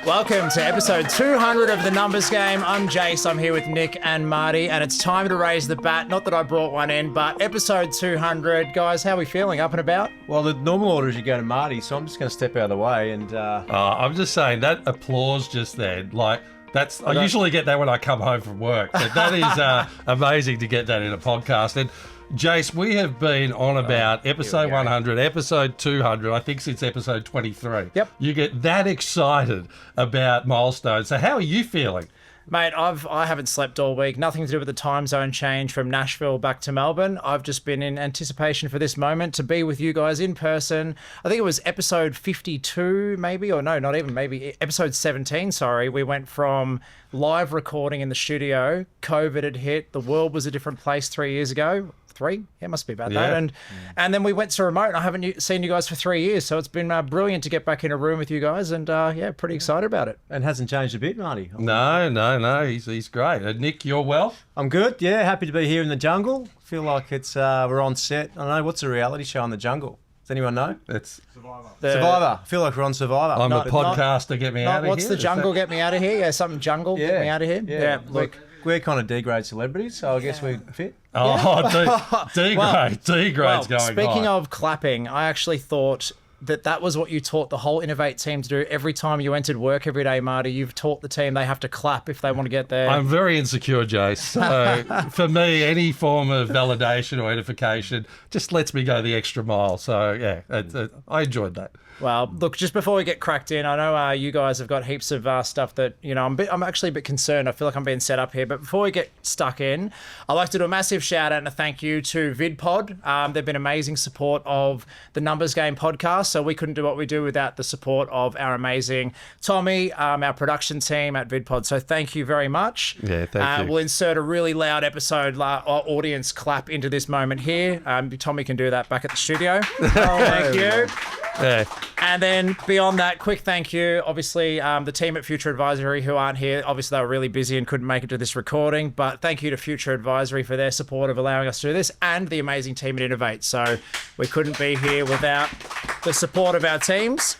Welcome to episode 200 of The Numbers Game. I'm Jase. I'm here with Nick and Marty, and it's time to raise the bat. Not that I brought one in, but episode 200. Guys, how are we feeling? Up and about? Well, the normal order is you go to Marty, so I'm just going to step out of the way and... I'm just saying, that applause just then, like, I usually get that when I come home from work, but that is amazing to get that in a podcast. And Jase, we have been on about episode 100, episode 200, I think since episode 23. Yep. You get that excited about milestones. So how are you feeling? Mate, I haven't slept all week. Nothing to do with the time zone change from Nashville back to Melbourne. I've just been in anticipation for this moment to be with you guys in person. I think it was episode 52 maybe, or no, not even maybe, episode 17, sorry. We went from live recording in the studio, COVID had hit, the world was a different place 3 years ago. 3? Yeah, it must be about that. And then we went to remote, and I haven't seen you guys for 3 years, so it's been brilliant to get back in a room with you guys, and pretty excited about it. And hasn't changed a bit, Marty. No, he's great. Nick, you're well? I'm good, yeah, happy to be here in the jungle. Feel like it's we're on set. I don't know, what's a reality show in the jungle? Does anyone know? It's Survivor. I feel like we're on Survivor. I'm a podcaster, get me out of here. What's the jungle, get me out of here? Yeah, something jungle, get me out of here. Yeah, look, we're kind of D-grade celebrities, so I guess we fit. Oh, D-grade. D-grade's going Speaking high. of clapping, I actually thought that was what you taught the whole Inovayt team to do. Every time you entered work every day, Marty, you've taught the team they have to clap if they want to get there. I'm very insecure, Jase. So for me, any form of validation or edification just lets me go the extra mile. So, yeah, I enjoyed that. Well, look, just before we get cracked in, I know you guys have got heaps of stuff that, I'm actually a bit concerned. I feel like I'm being set up here. But before we get stuck in, I'd like to do a massive shout out and a thank you to VidPod. They've been amazing support of the Numbers Game podcast. So we couldn't do what we do without the support of our amazing Tommy, our production team at VidPod. So thank you very much. Yeah, thank you. We'll insert a really loud episode audience clap into this moment here. Tommy can do that back at the studio. Thank you. Yeah. And then beyond that, quick thank you. Obviously, the team at Future Advisory who aren't here, obviously they were really busy and couldn't make it to this recording, but thank you to Future Advisory for their support of allowing us to do this, and the amazing team at Inovayt. So we couldn't be here without the support of our teams.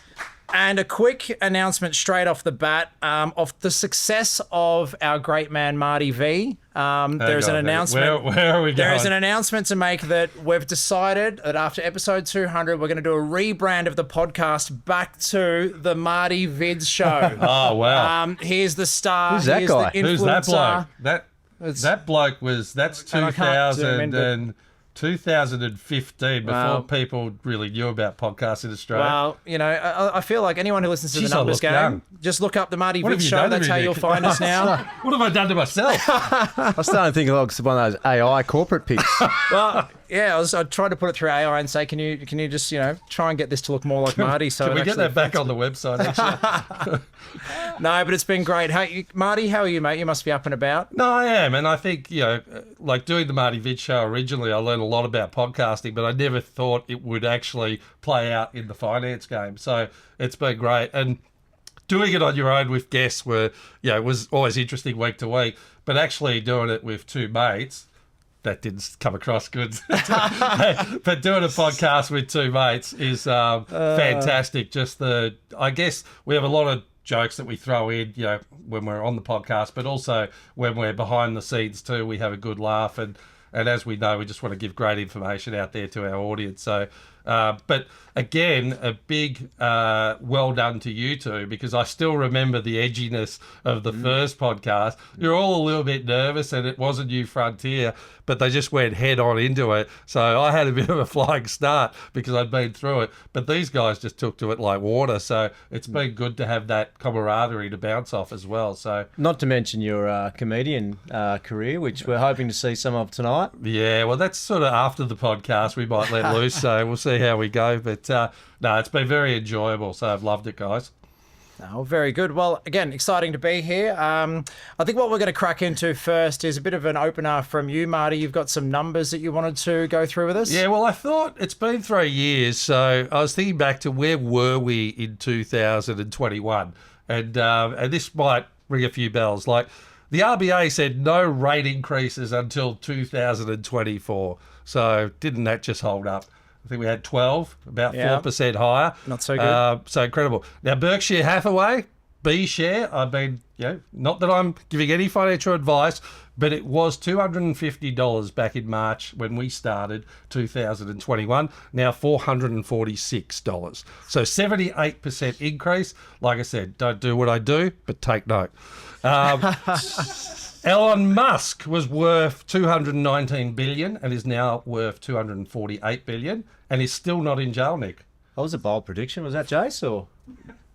And a quick announcement straight off the bat of the success of our great man, Marty V. There's an announcement. Where are we going? There is an announcement to make that we've decided that after episode 200, we're going to do a rebrand of the podcast back to the Marty Vids show. Oh, wow. Here's the star. Who's that guy? Who's that bloke? That bloke that's 2015, before people really knew about podcasts in Australia. Well, I feel like anyone who listens to Jeez, the Numbers Game, young. just look up the Marty What have Vids you show. done to That's me, how Nick? you'll find us now. What have I done to myself? I was starting to think of like one of those AI corporate pics. Well, yeah, I tried to put it through AI and say, can you just try and get this to look more like Marty? So Can we get that back on the website, actually? No, but it's been great. Hey, Marty, how are you, mate? You must be up and about. No, I am. And I think, like doing the Marty Vid show originally, I learned a lot about podcasting, but I never thought it would actually play out in the finance game. So it's been great. And doing it on your own with guests was always interesting week to week. But actually doing it with two mates, that didn't come across good. But doing a podcast with two mates is fantastic. I guess we have a lot of jokes that we throw in, when we're on the podcast, but also when we're behind the scenes too, we have a good laugh. And as we know, we just want to give great information out there to our audience. So, but again, a big well done to you two, because I still remember the edginess of the first podcast. You're all a little bit nervous, and it was a new frontier, but they just went head on into it. So I had a bit of a flying start because I'd been through it, but these guys just took to it like water. So it's been good to have that camaraderie to bounce off as well. So not to mention your comedian career, which we're hoping to see some of tonight. Yeah, well, that's sort of after the podcast we might let loose, so we'll see how we go. But no, it's been very enjoyable, so I've loved it, guys. Oh, very good. Well, again, exciting to be here. I think what we're going to crack into first is a bit of an opener from you, Marty. You've got some numbers that you wanted to go through with us? Yeah, well, I thought it's been 3 years, so I was thinking back to where were we in 2021? And this might ring a few bells. Like, the RBA said no rate increases until 2024. So didn't that just hold up? I think we had 12, about 4% higher. Not so good. So incredible. Now, Berkshire Hathaway, B share, I've been, not that I'm giving any financial advice, but it was $250 back in March when we started 2021. Now $446. So 78% increase. Like I said, don't do what I do, but take note. Elon Musk was worth $219 billion and is now worth $248 billion and is still not in jail, Nick. That was a bold prediction. Was that Jase or?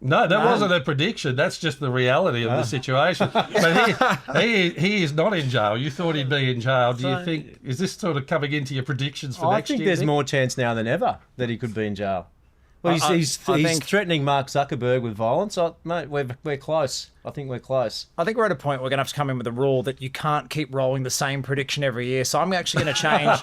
No, that wasn't a prediction. That's just the reality of the situation. But he is not in jail. You thought he'd be in jail. Do you think, is this sort of coming into your predictions for next year? I think there's more chance now than ever that he could be in jail. Well, he's threatening Mark Zuckerberg with violence. Mate, we're close. I think we're close. I think we're at a point we're going to have to come in with a rule that you can't keep rolling the same prediction every year. So I'm actually going to change.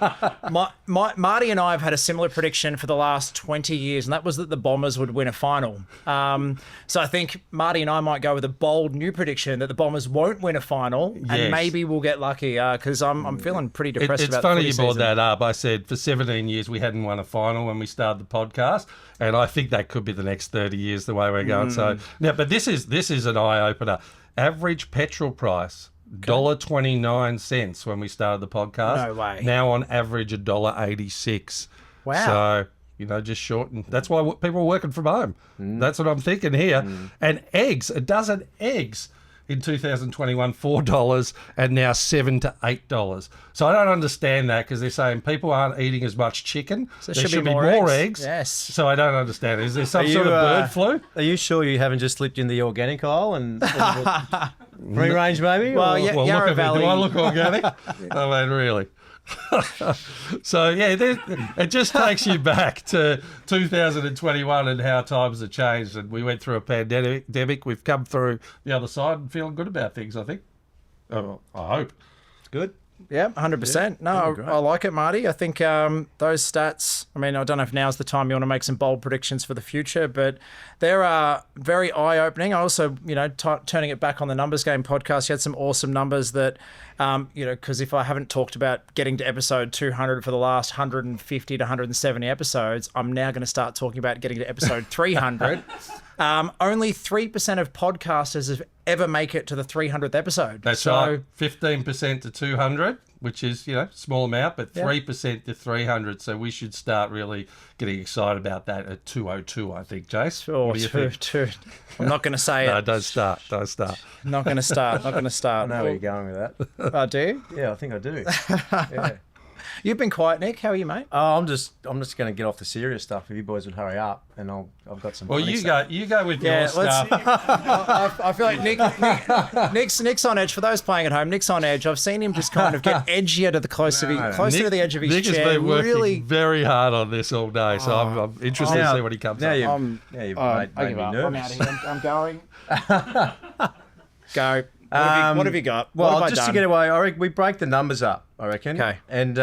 Marty and I have had a similar prediction for the last 20 years, and that was that the Bombers would win a final. So I think Marty and I might go with a bold new prediction that the Bombers won't win a final, and maybe we'll get lucky because I'm feeling pretty depressed about the It's funny you brought season. that up. I said for 17 years we hadn't won a final when we started the podcast, and I think that could be the next 30 years the way we're going. So now, but this is an eye opener. Average petrol price $1.29 when we started the podcast. No way. Now on average $1.86. Wow. So just shorten. That's why people are working from home. That's what I'm thinking here. And eggs, a dozen eggs in 2021, $4 and now $7 to $8. So I don't understand that because they're saying people aren't eating as much chicken. So there there should be more eggs. Yes. So I don't understand. Is there some sort of bird flu? Are you sure you haven't just slipped in the organic aisle and free range maybe? Well, or? yeah. Well, Yarra look at me. Valley. Do I look organic? I mean, really. So, it just takes you back to 2021 and how times have changed. And we went through a pandemic. We've come through the other side and feeling good about things, I think. I hope. Good. Yeah, 100%. No, I like it, Marty. I think those stats, I mean, I don't know if now's the time you want to make some bold predictions for the future, but they're very eye-opening. I also, turning it back on the Numbers Game podcast, you had some awesome numbers that, because if I haven't talked about getting to episode 200 for the last 150 to 170 episodes, I'm now going to start talking about getting to episode 300. Only 3% of podcasters have ever make it to the 300th episode. That's right. 15% to 200, which is, small amount, but 3% to 300. So we should start really getting excited about that at 202, I think, Jase. Or what do you think? I'm not going to say No, it. don't start. Don't start. Not going to start. I know where you're going with that. Do you? Yeah, I think I do. Yeah. You've been quiet, Nick. How are you, mate? Oh, I'm just going to get off the serious stuff. If you boys would hurry up, and I've got some. Well, funny you stuff. go with your stuff. I feel like Nick's on edge. For those playing at home, Nick's on edge. I've seen him just kind of get edgier to the closer to the edge of his Nick chair. has been working really very hard on this all day, so I'm interested to see what he comes up with. You've I made give me up. nervous. I'm out of here. I'm going. Go. What have you got? Well, what have I just done? to get away, I reckon we break the numbers up, I reckon. Okay. And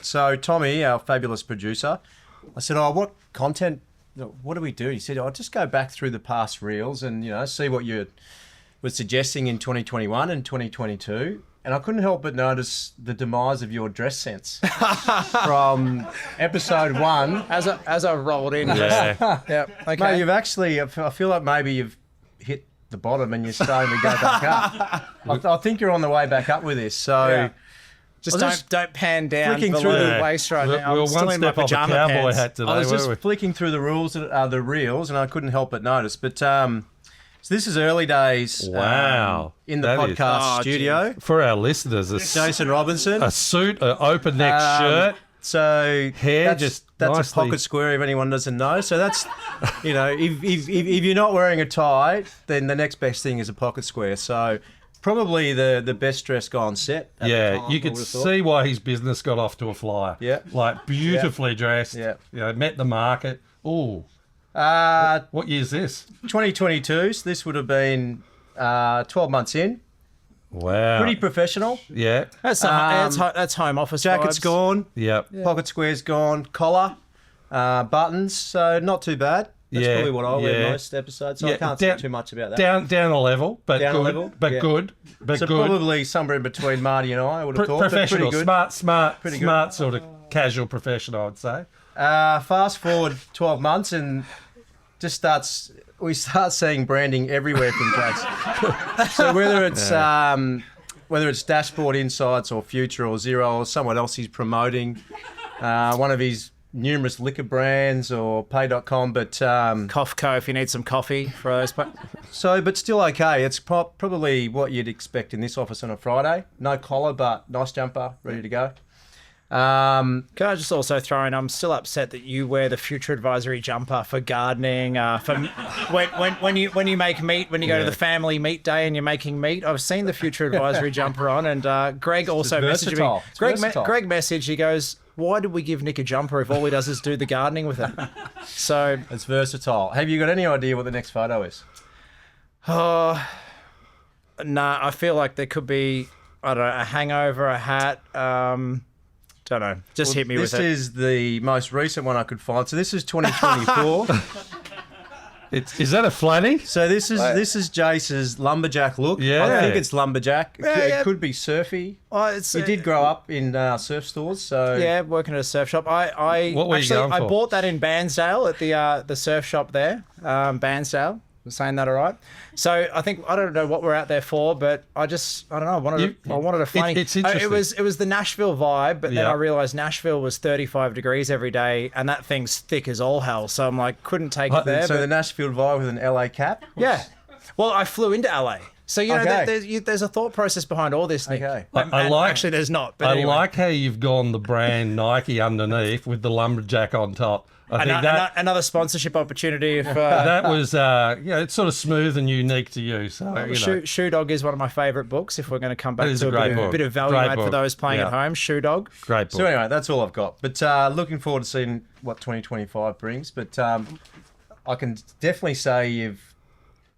so Tommy, our fabulous producer, I said, what content, what do we do? He said, just go back through the past reels and, see what you were suggesting in 2021 and 2022. And I couldn't help but notice the demise of your dress sense from episode 1. As I rolled in. Yeah. Yeah. Okay. Mate, you've actually, I feel like maybe you've hit the bottom and you're starting to go back up. I think you're on the way back up with this. So Yeah. Just I was don't pan down flicking below through the the- waist right We're now. I'm still one in my step off a pajama cowboy pants. hat today, I was just weren't we? flicking through the reels, and I couldn't help but notice. But so this is early days. Wow. In the That is- podcast studio, For our listeners, Jason Robinson. a suit, an open neck shirt. So Hair that's just a nicely- pocket square. If anyone doesn't know, so that's if you're not wearing a tie, then the next best thing is a pocket square. So probably the best dressed guy on set. At the Yeah, time, you I could would've thought. see why his business got off to a flyer. Yeah. Like beautifully dressed. Yeah. Met the market. Ooh. 2022. What year's this? So this would have been 12 months in. Wow. Pretty professional. Yeah. That's home office Jacket's vibes. gone. Yep. Pocket square's gone. Collar, buttons. So not too bad. That's Yeah, probably what I wear yeah. most episodes. So I Yeah, can't down- say too much about that. Down a level, but Down a good. level, But yeah. good. But So good. probably somewhere in between Marty and I would have thought. but Professional. Pretty good. Smart sort of casual professional, I would say. Fast forward 12 months and just starts we start seeing branding everywhere from Jase. So whether it's Dashboard Insights or Future or Zero or someone else he's promoting, one of his numerous liquor brands or pay.com, but Coffco if you need some coffee for those. but still okay. It's probably what you'd expect in this office on a Friday. No collar, but nice jumper, ready to go. Can I just also throw in? I'm still upset that you wear the Future Advisory jumper for gardening. For when you make meat, when you go to the family meat day and you're making meat. I've seen the Future Advisory jumper on, and Greg also messaged me. Greg messaged. He goes, "Why did we give Nick a jumper if all he does is do the gardening with it?" So it's versatile. Have you got any idea what the next photo is? Nah, I feel like there could be, I don't know, a hangover, a hat. Don't know. Just hit me with it. This is the most recent one I could find. So this is 2024. Is that a flanny? So this is Jase's lumberjack look. Yeah. I think it's lumberjack. Yeah. It could be surfy. You did grow up in surf stores, so yeah, working at a surf shop. What were you going I for? bought that in Bairnsdale at the surf shop there. Bairnsdale. I'm saying that all right. So I don't know what we're out there for, but I don't know. I wanted a flanny. It's interesting. It was the Nashville vibe, but then I realised Nashville was 35 degrees every day, and that thing's thick as all hell. So I'm like, couldn't take it there. So the Nashville vibe with an LA cap. Yeah. Well, I flew into LA. So, you know, Okay. there's a thought process behind all this, Nick. Okay. Actually, there's not. But anyway. like how you've gone the brand Nike underneath with the lumberjack on top. I think Another sponsorship opportunity. If that was, it's sort of smooth and unique to you. So, Shoe Dog is one of my favourite books. If we're going to come back It is to a great a book. bit of value Great add for book. those playing at home, Shoe Dog. Great book. So anyway, that's all I've got. But looking forward to seeing what 2025 brings. But I can definitely say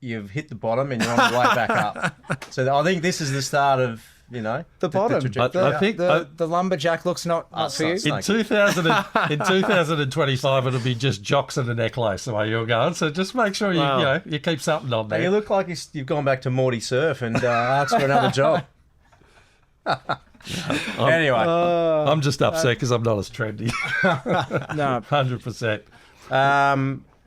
you've hit the bottom and you're on the way back up. So I think this is the start of, the bottom. trajectory. I think The lumberjack looks not for you. in 2025 it'll be just jocks and a necklace the way you're going. So just make sure you keep something on Hey, there. you look like you've gone back to Morty Surf and asked for another job. Anyway, I'm just upset because I'm not as trendy. No. 100%.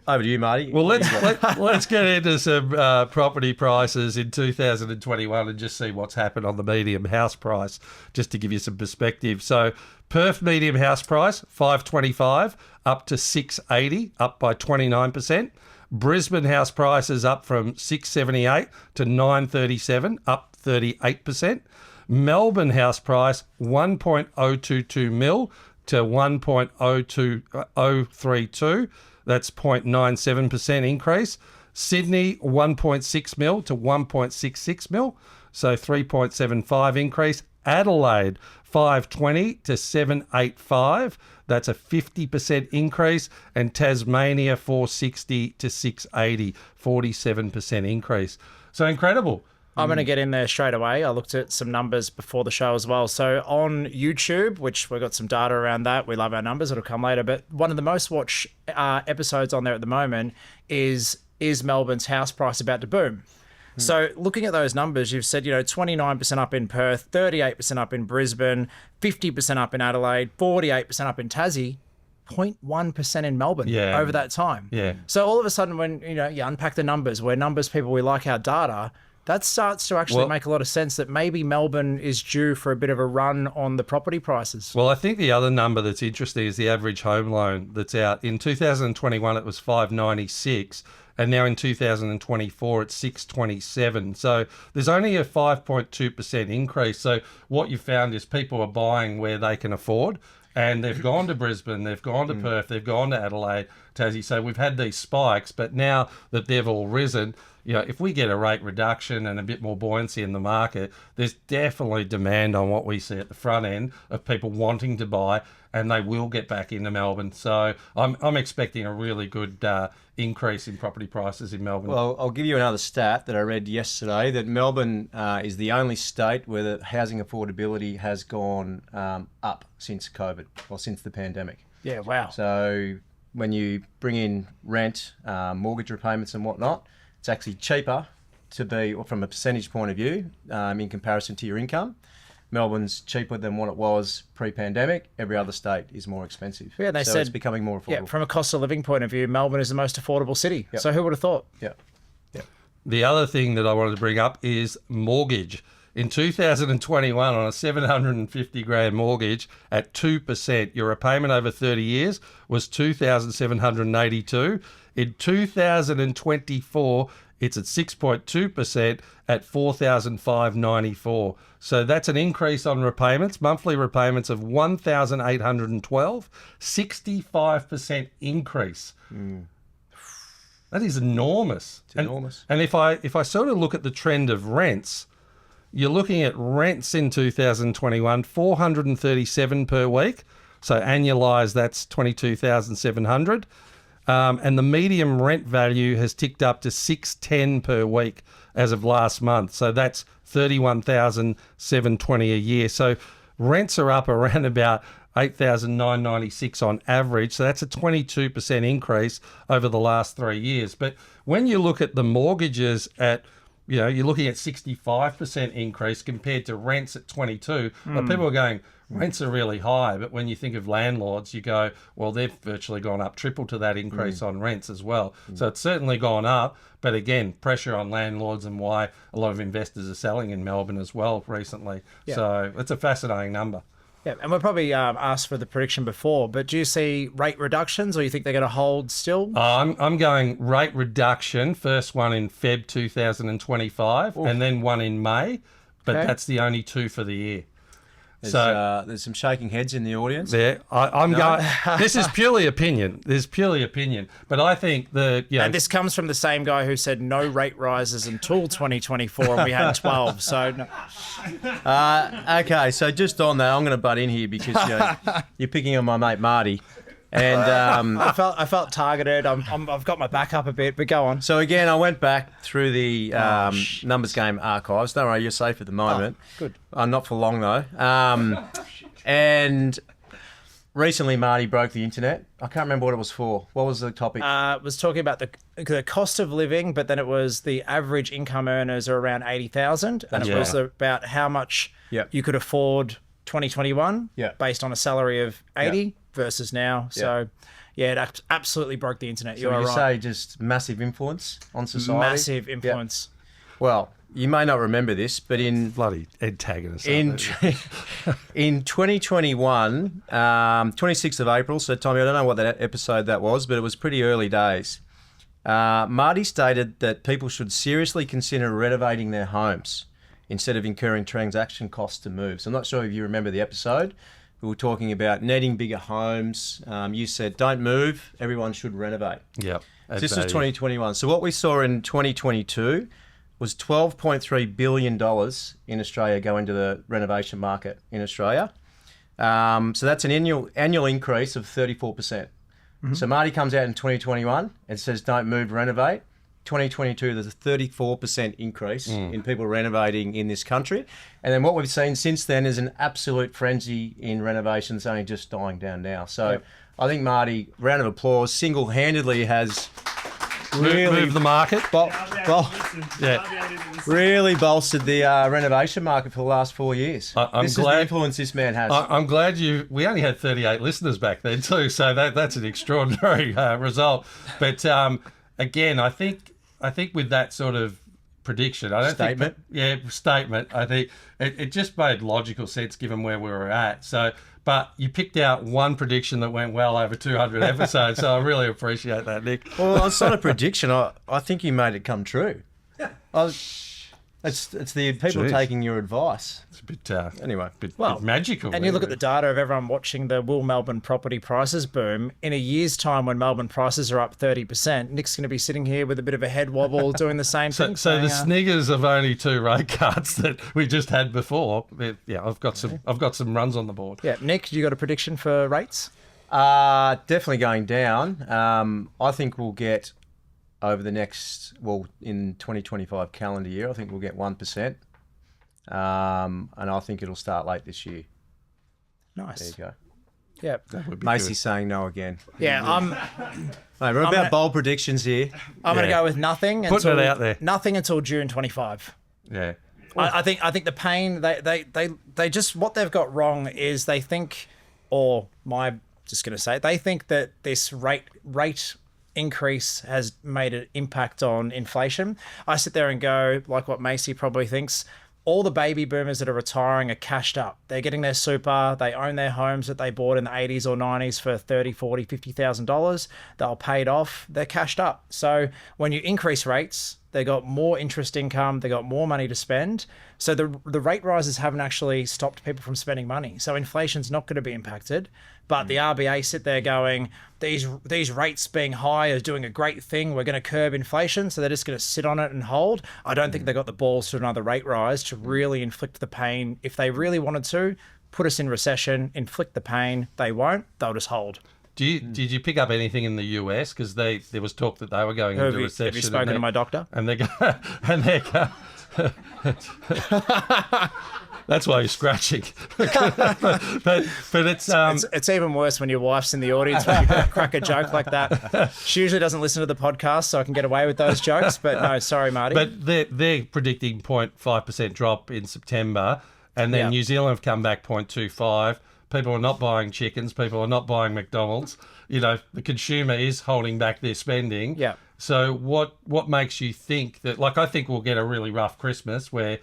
over to you, Marty. Well, let's get into some property prices in 2021 and just see what's happened on the medium house price, just to give you some perspective. So, Perth medium house price, 525 up to 680, up by 29%. Brisbane house price is up from 678 to 937, up 38%. Melbourne house price, 1.022 mil to 1.032. That's 0.97% increase. Sydney, 1.6 mil to 1.66 mil, so 3.75 increase. Adelaide, 520 to 785. That's a 50% increase. And Tasmania, 460 to 680, 47% increase. So incredible. I'm going to get in there straight away. I looked at some numbers before the show as well. So on YouTube, which we've got some data around that, we love our numbers, it'll come later, but one of the most watched episodes on there at the moment is Melbourne's house price about to boom? So looking at those numbers, you've said, 29% up in Perth, 38% up in Brisbane, 50% up in Adelaide, 48% up in Tassie, 0.1% in Melbourne over that time. Yeah. So all of a sudden when, you unpack the numbers, we're numbers people, we like our data, that starts to actually make a lot of sense that maybe Melbourne is due for a bit of a run on the property prices. Well, I think the other number that's interesting is the average home loan that's out. In 2021, it was 596, and now in 2024, it's 627. So there's only a 5.2% increase. So what you found is people are buying where they can afford, and they've gone to Brisbane, they've gone to Perth, they've gone to Adelaide, Tassie. So we've had these spikes, but now that they've all risen, if we get a rate reduction and a bit more buoyancy in the market, there's definitely demand on what we see at the front end of people wanting to buy, and they will get back into Melbourne. So I'm expecting a really good increase in property prices in Melbourne. Well, I'll give you another stat that I read yesterday, that Melbourne is the only state where the housing affordability has gone up since COVID, or since the pandemic. Yeah, wow. So when you bring in rent, mortgage repayments and whatnot, it's actually cheaper to be, or from a percentage point of view, in comparison to your income. Melbourne's cheaper than what it was pre-pandemic. Every other state is more expensive. Yeah, they so said it's becoming more affordable. Yeah, from a cost of living point of view, Melbourne is the most affordable city. Yep. So who would have thought? Yeah. The other thing that I wanted to bring up is mortgage. In 2021, on a 750 grand mortgage at 2%, your repayment over 30 years was 2,782. In 2024, it's at 6.2% at 4,594. So that's an increase on repayments, monthly repayments of 1,812, 65% increase. That is enormous. It's enormous. And if I sort of look at the trend of rents, you're looking at rents in 2021, 437 per week. So annualised, that's 22,700. And the median rent value has ticked up to 610 per week as of last month. So that's 31,720 a year. So rents are up around about 8,996 on average. So that's a 22% increase over the last 3 years. But when you look at the mortgages at, you're looking at 65% increase compared to rents at 22. Like people are going, rents are really high. But when you think of landlords, you go, well, they've virtually gone up triple to that increase on rents as well. So it's certainly gone up. But again, pressure on landlords and why a lot of investors are selling in Melbourne as well recently. Yeah. So it's a fascinating number. Yeah, and we'll probably asked for the prediction before, but do you see rate reductions or you think they're going to hold still? I'm going rate reduction, first one in Feb 2025 and then one in May, but that's the only two for the year. There's some shaking heads in the audience. There, I'm going. This is purely opinion. But I think that And this comes from the same guy who said no rate rises until 2024, and we had 12. So, no. Okay, so just on that, I'm going to butt in here because you're picking on my mate Marty. And I felt targeted. I've got my back up a bit, but go on. So again, I went back through the numbers game archives. Don't worry, you're safe at the moment. Good. Not for long though. And recently, Marty broke the internet. I can't remember what it was for. What was the topic? It was talking about the cost of living, but then it was the average income earners are around 80,000, and it was about how much you could afford 2021 based on a salary of 80 versus now. So, it absolutely broke the internet. So you say just massive influence on society? Massive influence. Yeah. Well, you may not remember this, but in bloody antagonists. In 2021, 26th of April, so Tommy, I don't know what that episode that was, but it was pretty early days. Marty stated that people should seriously consider renovating their homes instead of incurring transaction costs to move. So I'm not sure if you remember the episode. We were talking about needing bigger homes. You said, don't move, everyone should renovate. Yep. This was 2021. So what we saw in 2022 was $12.3 billion in Australia go into the renovation market in Australia. So that's an annual increase of 34%. So Marty comes out in 2021 and says, don't move, renovate. 2022, there's a 34% increase in people renovating in this country. And then what we've seen since then is an absolute frenzy in renovations only just dying down now. So I think Marty, round of applause, single-handedly has really moved the market. Really bolstered the renovation market for the last 4 years. This is the influence this man has. I'm glad we only had 38 listeners back then too, so that's an extraordinary result. But again, I think with that sort of prediction, I don't statement. I think it just made logical sense given where we were at. So, but you picked out one prediction that went well over 200 episodes, so I really appreciate that, Nick. Well, it's not a prediction. I think you made it come true. It's the people taking your advice. It's a bit bit magical. And you look at the data of everyone watching the will Melbourne property prices boom. In a year's time, when Melbourne prices are up 30%, Nick's going to be sitting here with a bit of a head wobble doing the same thing. So the sniggers of only 2 rate cards that we just had before. I've got some runs on the board. Yeah, Nick, you got a prediction for rates? Definitely going down. I think we'll get over the next, in 2025 calendar year, I think we'll get 1%. And I think it'll start late this year. Nice. There you go. Yeah. Macy's saying no again. Yeah, we're about bold predictions here. I'm going to go with nothing. Putting it out there. Nothing until June 25. Yeah. I think the pain they just what they've got wrong is they think, or my just going to say, they think that this rate increase has made an impact on inflation. I sit there and go, like what Macy probably thinks, all the baby boomers that are retiring are cashed up. They're getting their super. They own their homes that they bought in the 80s or 90s for $30,000, $40,000, $50,000. They're paid off. They're cashed up. So when you increase rates, they got more interest income. They got more money to spend. So the rate rises haven't actually stopped people from spending money. So inflation's not going to be impacted. But the RBA sit there going, these rates being high is doing a great thing. We're going to curb inflation. So they're just going to sit on it and hold. I don't think they got the balls to another rate rise to really inflict the pain. If they really wanted to, put us in recession, inflict the pain. They won't. They'll just hold. Did you pick up anything in the US? Because there was talk that they were going into recession. Have you spoken to my doctor? And they go. That's why you're scratching. but it's even worse when your wife's in the audience when you crack a joke like that. She usually doesn't listen to the podcast, so I can get away with those jokes. But no, sorry, Marty. But they're predicting 0.5% drop in September, and then New Zealand have come back 0.25. People are not buying chickens. People are not buying McDonald's. The consumer is holding back their spending. Yeah. So what makes you think that? Like, I think we'll get a really rough Christmas where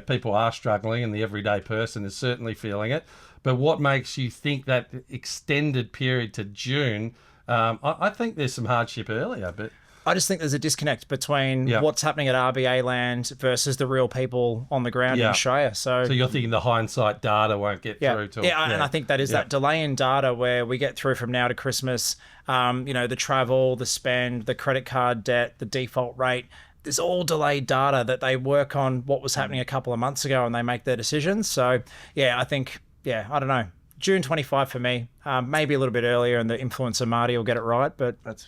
people are struggling and the everyday person is certainly feeling it. But what makes you think that extended period to June? I think there's some hardship earlier, but. I just think there's a disconnect between what's happening at RBA land versus the real people on the ground in Australia. So you're thinking the hindsight data won't get through to and I think that is that delay in data where we get through from now to Christmas. The travel, the spend, the credit card debt, the default rate. There's all delayed data that they work on what was happening a couple of months ago and they make their decisions. So I think I don't know. June 25 for me, maybe a little bit earlier, and the influencer Marty will get it right. But that's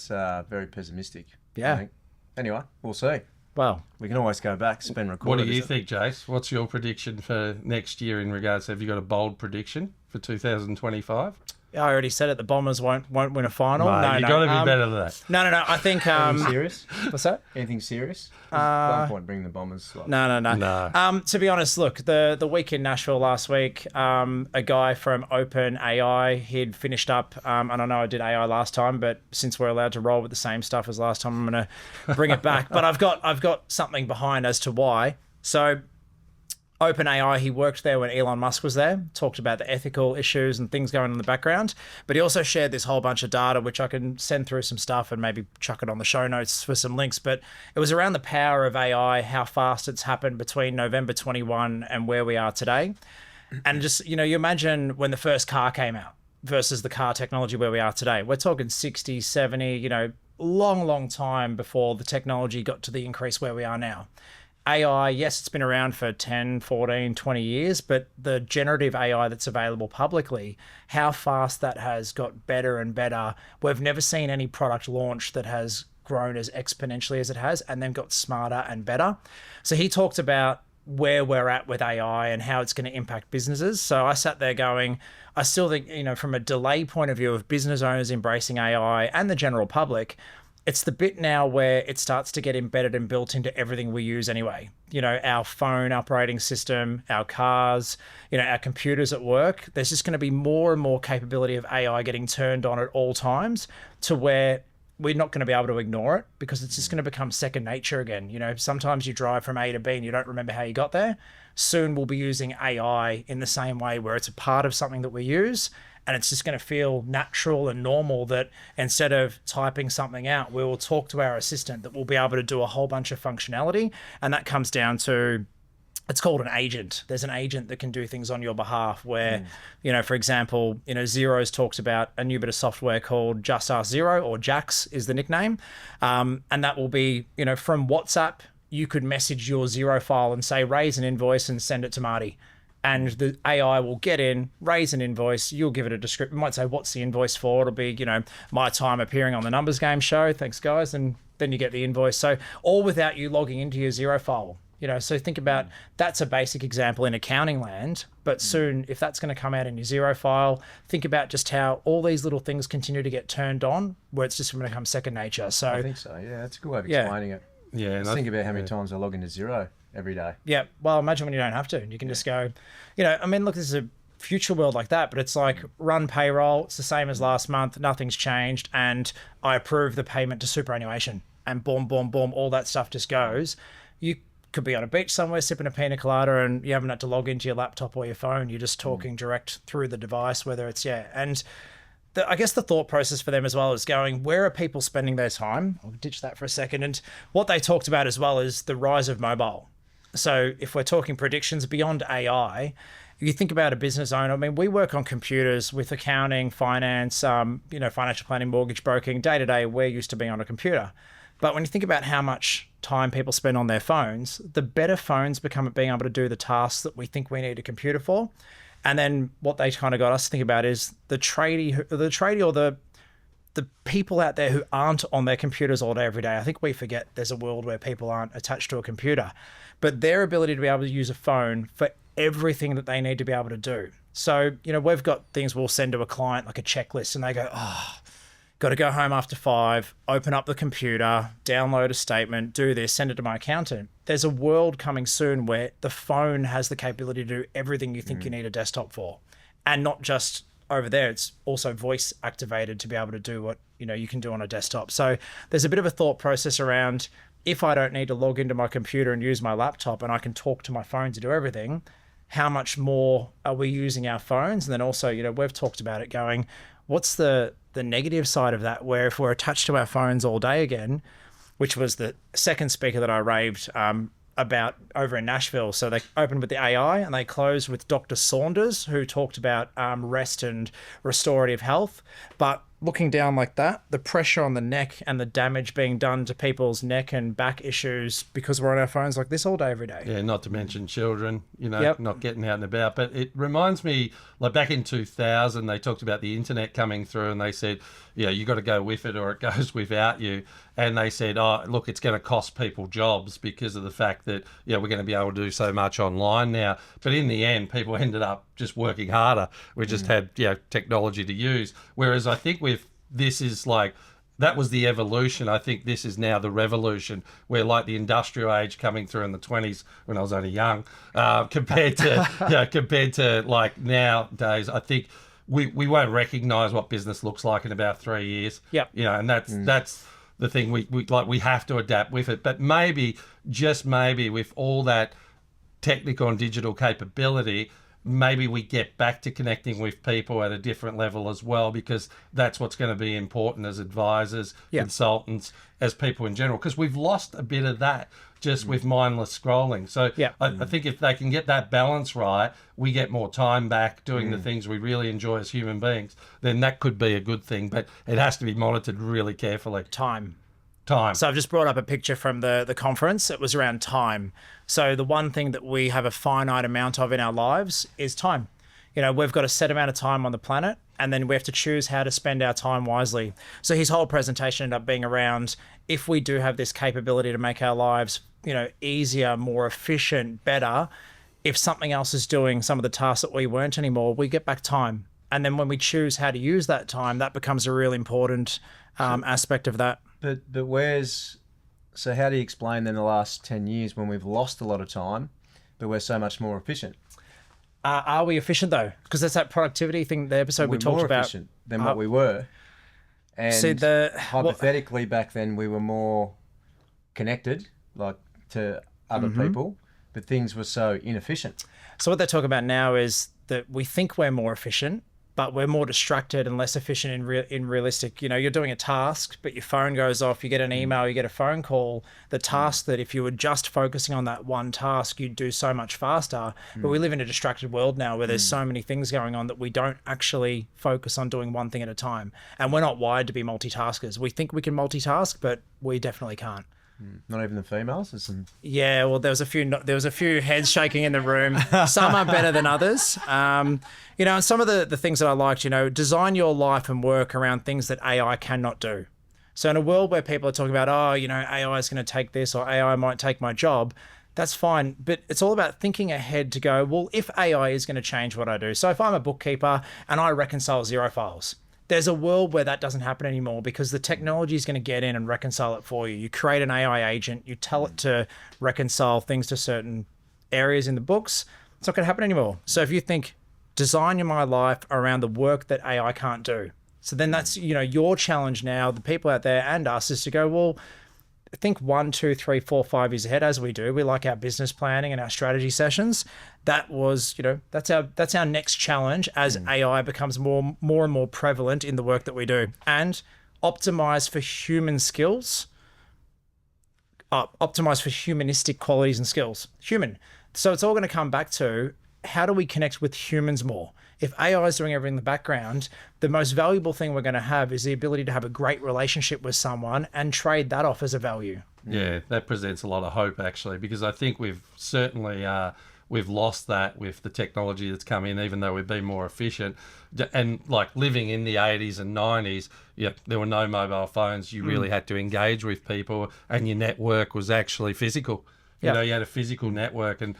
very pessimistic. Yeah. I think. Anyway, we'll see. Well, we can always go back, spend record. What do you think, Jase? What's your prediction for next year in regards? Have you got a bold prediction for 2025? I already said it. The Bombers won't win a final. No, you've got to be better than that. No. I think. Anything serious? What's that? Anything serious? No point bringing the Bombers. No. To be honest, look, the week in Nashville last week, a guy from OpenAI, he'd finished up, and I know I did AI last time, but since we're allowed to roll with the same stuff as last time, I'm going to bring it back. But I've got something behind as to why. So. OpenAI, he worked there when Elon Musk was there, talked about the ethical issues and things going on in the background, but he also shared this whole bunch of data, which I can send through some stuff and maybe chuck it on the show notes for some links, but it was around the power of AI, how fast it's happened between November 21 and where we are today. And just, you imagine when the first car came out versus the car technology where we are today. We're talking 60, 70, long time before the technology got to the increase where we are now. AI, yes, it's been around for 10, 14, 20 years, but the generative AI that's available publicly, how fast that has got better and better. We've never seen any product launch that has grown as exponentially as it has and then got smarter and better. So he talked about where we're at with AI and how it's going to impact businesses. So I sat there going, I still think, from a delay point of view of business owners embracing AI and the general public, it's the bit now where it starts to get embedded and built into everything we use anyway. Our phone operating system, our cars, our computers at work. There's just going to be more and more capability of AI getting turned on at all times to where we're not going to be able to ignore it because it's just going to become second nature again. Sometimes you drive from A to B and you don't remember how you got there. Soon we'll be using AI in the same way where it's a part of something that we use. And it's just going to feel natural and normal that instead of typing something out, we will talk to our assistant that will be able to do a whole bunch of functionality. And that comes down to, it's called an agent. There's an agent that can do things on your behalf where, for example, Xero's talks about a new bit of software called Just Ask Xero, or Jax is the nickname. And that will be, from WhatsApp, you could message your Xero file and say, raise an invoice and send it to Marty. And the AI will get in, raise an invoice. You'll give it a description. It might say, what's the invoice for? It'll be, my time appearing on the Numbers Game show. Thanks, guys. And then you get the invoice. So all without you logging into your Xero file. So think about that's a basic example in accounting land. But soon, if that's going to come out in your Xero file, think about just how all these little things continue to get turned on, where it's just going to become second nature. So I think so. Yeah, that's a good way of explaining it. Yeah, and Just think about how many times I log into Xero every day. Yeah. Well, imagine when you don't have to. You can just go, I mean, look, this is a future world like that, but it's like run payroll. It's the same as last month. Nothing's changed. And I approve the payment to superannuation, and boom, boom, boom, all that stuff just goes. You could be on a beach somewhere sipping a pina colada and you haven't had to log into your laptop or your phone. You're just talking direct through the device, whether it's, and I guess the thought process for them as well is going, where are people spending their time? I'll ditch that for a second. And what they talked about as well is the rise of mobile. So if we're talking predictions beyond AI, you think about a business owner. I mean, we work on computers with accounting, finance, financial planning, mortgage broking. Day to day, we're used to being on a computer. But when you think about how much time people spend on their phones, the better phones become at being able to do the tasks that we think we need a computer for. And then what they kind of got us to think about is the tradie or the people out there who aren't on their computers all day, every day. I think we forget there's a world where people aren't attached to a computer, but their ability to be able to use a phone for everything that they need to be able to do. So, we've got things we'll send to a client, like a checklist, and they go, got to go home after 5, open up the computer, download a statement, do this, send it to my accountant. There's a world coming soon where the phone has the capability to do everything you think you need a desktop for. And not just over there, it's also voice activated to be able to do what, you can do on a desktop. So there's a bit of a thought process around, if I don't need to log into my computer and use my laptop and I can talk to my phone to do everything, how much more are we using our phones? And then also, we've talked about it going, what's the negative side of that, where if we're attached to our phones all day again, which was the second speaker that I raved about over in Nashville. So they opened with the AI and they closed with Dr. Saunders, who talked about rest and restorative health. But looking down like that, the pressure on the neck and the damage being done to people's neck and back issues because we're on our phones like this all day, every day. Yeah, not to mention children, not getting out and about. But it reminds me, like back in 2000, they talked about the internet coming through and they said, you got to go with it or it goes without you. And they said, look, it's going to cost people jobs because of the fact that, we're going to be able to do so much online now. But in the end, people ended up just working harder. We just had, technology to use. Whereas I think this is like, that was the evolution. I think this is now the revolution, where like the industrial age coming through in the 20s when I was only young, compared to like nowadays, I think we won't recognise what business looks like in about 3 years. Yep. And that's the thing. We have to adapt with it. But maybe, just maybe, with all that technical and digital capability, maybe we get back to connecting with people at a different level as well, because that's what's going to be important as advisors, consultants, as people in general, because we've lost a bit of that just with mindless scrolling. So I think if they can get that balance right, we get more time back doing the things we really enjoy as human beings, then that could be a good thing, but it has to be monitored really carefully. Time. So I've just brought up a picture from the conference. It was around time. So the one thing that we have a finite amount of in our lives is time. We've got a set amount of time on the planet, and then we have to choose how to spend our time wisely. So his whole presentation ended up being around, if we do have this capability to make our lives, easier, more efficient, better, if something else is doing some of the tasks that we weren't anymore, we get back time. And then when we choose how to use that time, that becomes a really important aspect of that. But so how do you explain then the last 10 years when we've lost a lot of time, but we're so much more efficient? Are we efficient though? Because that's that productivity thing, the episode we talked more about. Efficient than what we were. And hypothetically back then we were more connected, like to other people, but things were so inefficient. So what they talk about now is that we think we're more efficient, but we're more distracted and less efficient in realistic. You're doing a task, but your phone goes off, you get an email, you get a phone call. The task that if you were just focusing on that one task, you'd do so much faster. But we live in a distracted world now where there's so many things going on that we don't actually focus on doing one thing at a time. And we're not wired to be multitaskers. We think we can multitask, but we definitely can't. Not even the females? Yeah, well, there was a few heads shaking in the room. Some are better than others. And some of the things that I liked, design your life and work around things that AI cannot do. So in a world where people are talking about, AI is going to take this or AI might take my job, that's fine. But it's all about thinking ahead to go, well, if AI is going to change what I do. So if I'm a bookkeeper and I reconcile Xero files, There's a world where that doesn't happen anymore because the technology is going to get in and reconcile it for you. You create an AI agent, you tell it to reconcile things to certain areas in the books. It's not going to happen anymore. So if you think, design my life around the work that AI can't do. So then that's, your challenge now, the people out there and us, is to go, well, think 1, 2, 3, 4, 5 years ahead, as we do. We like our business planning and our strategy sessions. That was, that's our next challenge as AI becomes more and more prevalent in the work that we do. And optimize for human skills, optimize for humanistic qualities and skills. Human. So it's all going to come back to, how do we connect with humans more? If AI is doing everything in the background, the most valuable thing we're going to have is the ability to have a great relationship with someone and trade that off as a value. Yeah, that presents a lot of hope, actually, because I think we've certainly we've lost that with the technology that's come in, even though we've been more efficient. And like living in the 80s and 90s, there were no mobile phones. You really had to engage with people, and your network was actually physical. You had a physical network. And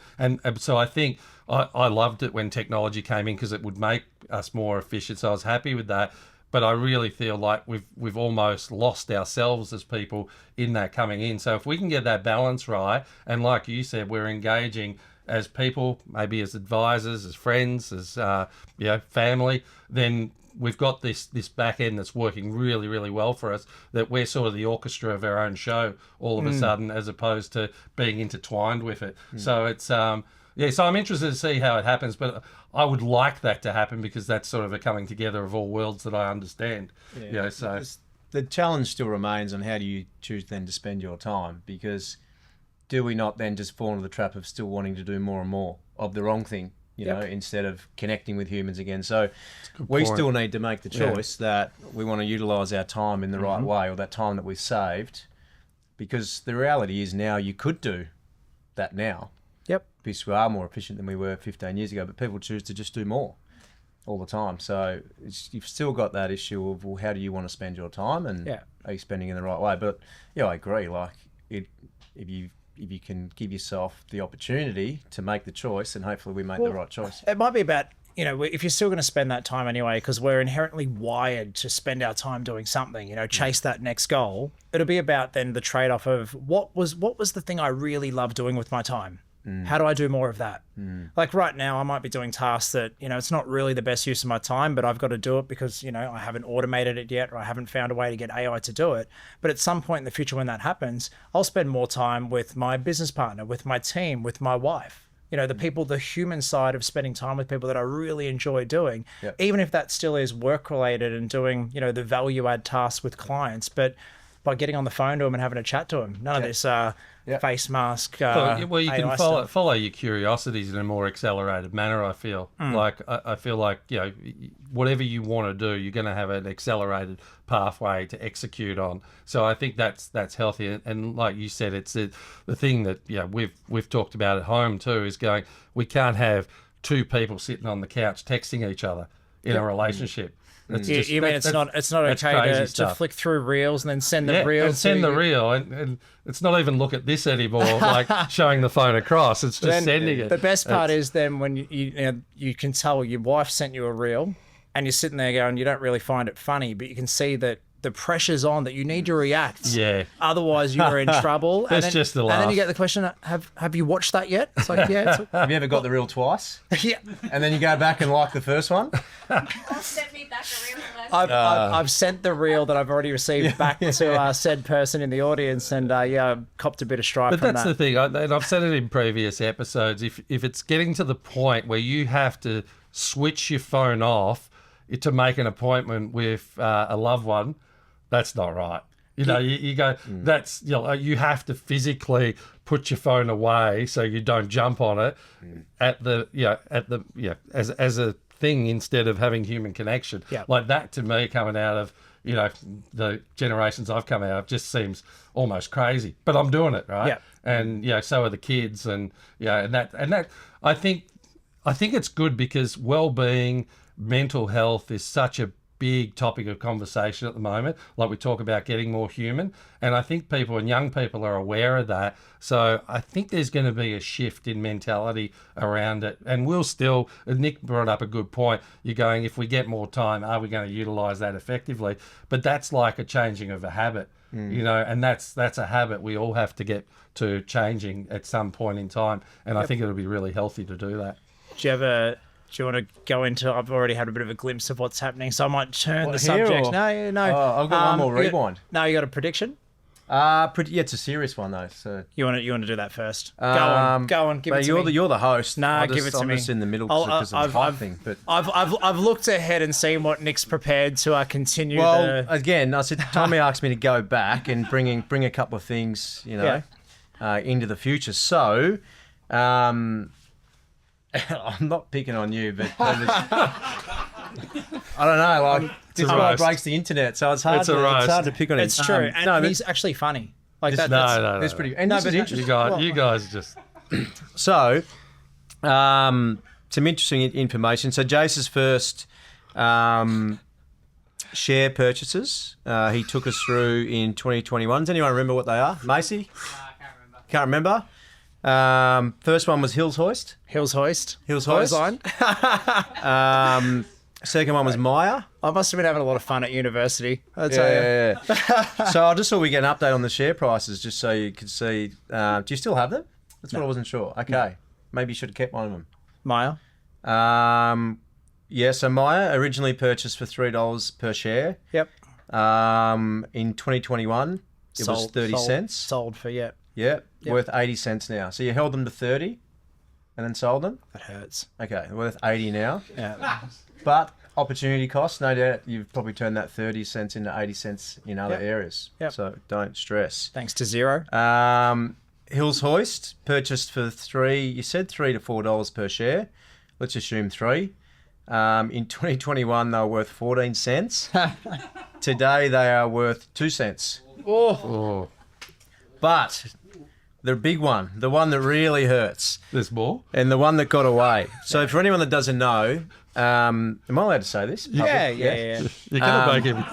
so I think I loved it when technology came in because it would make us more efficient. So I was happy with that. But I really feel like we've almost lost ourselves as people in that coming in. So if we can get that balance right, and like you said, we're engaging as people, maybe as advisors, as friends, as family, then we've got this back end that's working really, really well for us, that we're sort of the orchestra of our own show all of a sudden, as opposed to being intertwined with it. So it's, so I'm interested to see how it happens, but I would like that to happen because that's sort of a coming together of all worlds that I understand. So the challenge still remains on how do you choose then to spend your time, because do we not then just fall into the trap of still wanting to do more and more of the wrong thing? Instead of connecting with humans again. So we still need to make the choice that we want to utilise our time in the right way, or that time that we've saved, because the reality is now you could do that now. Because we are more efficient than we were 15 years ago, but people choose to just do more all the time. So you've still got that issue of, well, how do you want to spend your time, and are you spending in the right way? But I agree. Like if you can give yourself the opportunity to make the choice, and hopefully we make the right choice. It might be about, if you're still going to spend that time anyway, because we're inherently wired to spend our time doing something, chase that next goal. It'll be about then the trade-off of what was the thing I really love doing with my time? How do I do more of that? Like right now, I might be doing tasks that, it's not really the best use of my time, but I've got to do it because, I haven't automated it yet, or I haven't found a way to get AI to do it. But at some point in the future when that happens, I'll spend more time with my business partner, with my team, with my wife. The people, the human side of spending time with people that I really enjoy doing, even if that still is work related and doing, the value add tasks with clients, but by getting on the phone to them and having a chat to them, none of this face mask. Well, you AI can follow your curiosities in a more accelerated manner. I feel like I feel like whatever you want to do, you're going to have an accelerated pathway to execute on. So I think that's healthy. And like you said, it's the thing that we've talked about at home too, is going, we can't have two people sitting on the couch texting each other in a relationship. You mean it's not okay to flick through reels and then send the reel? And send the reel, and it's not even look at this anymore, like showing the phone across. It's just sending it. The best part is then when you can tell your wife sent you a reel, and you're sitting there going, you don't really find it funny, but you can see that the pressure's on, that you need to react. Yeah. Otherwise, you're in trouble. That's just a laugh. And then you get the question, have you watched that yet? It's like, Have you ever got the reel twice? Yeah. And then you go back and like the first one? Send me back a reel. I've sent the reel that I've already received back to said person in the audience, and copped a bit of stripe from that. But that's the thing, and I've said it in previous episodes, if it's getting to the point where you have to switch your phone off to make an appointment with a loved one, that's not right. You go. That's you have to physically put your phone away so you don't jump on it as a thing instead of having human connection. Yeah. Like that to me, coming out of the generations I've come out of, just seems almost crazy. But I'm doing it, right? Yeah. And so are the kids, and that I think it's good because well-being, mental health is such a big topic of conversation at the moment. Like we talk about getting more human. And I think people and young people are aware of that. So I think there's going to be a shift in mentality around it. And we'll still, Nick brought up a good point. You're going, if we get more time, are we going to utilise that effectively? But that's like a changing of a habit, you know, and that's a habit we all have to get to changing at some point in time. And I think it'll be really healthy to do that. Do you want to go into? I've already had a bit of a glimpse of what's happening, so I might turn What, the here subject. or- No. Oh, I've got one more rewind. No, you got a prediction? Yeah, it's a serious one though. So You want to do that first? Go on, give but it to me. you're the host. Nah, give it to I'm me. just in the middle I'll- because of the thing. But I've looked ahead and seen what Nick's prepared, so I continue. well, again, I said Tommy asked me to go back and bring a couple of things, you know, into the future. So, I'm not picking on you, but I don't know. Like this a guy roast. breaks the internet, so it's hard. It's a It's roast. hard to pick on him. it's true, and no, but he's actually funny. Like this- that. No. it's pretty. And No, this but is interesting. You guys just... So, some interesting information. So, Jase's first share purchases, he took us through in 2021. Does anyone remember what they are? Macy? Can't remember. First one was Hills Hoist. Hills Hoist. Clothesline. Second one was Maya. I must have been having a lot of fun at university. I'd say. Yeah. So I just thought we get an update on the share prices just so you could see. Do you still have them? That's what I wasn't sure. Okay. Maybe you should have kept one of them. Maya. Yeah, so Maya originally purchased for $3 per share. Yep. In 2021, it was 30 cents. Sold for Yeah, Yep. worth 80 cents now. So you held them to 30 and then sold them? That hurts. Okay, worth 80 now. Yeah. But opportunity cost, no doubt you've probably turned that 30 cents into 80 cents in other Yep. areas. Yep. So don't stress. Thanks to Zero. Hills Hoist purchased for $3 to $4 per share. Let's assume 3. In 2021, they were worth 14 cents. Today, they are worth 2 cents. Oh, But the big one, the one that really hurts, there's more? and the one that got away. So for anyone that doesn't know, am I allowed to say this? Yeah. You're going to make him...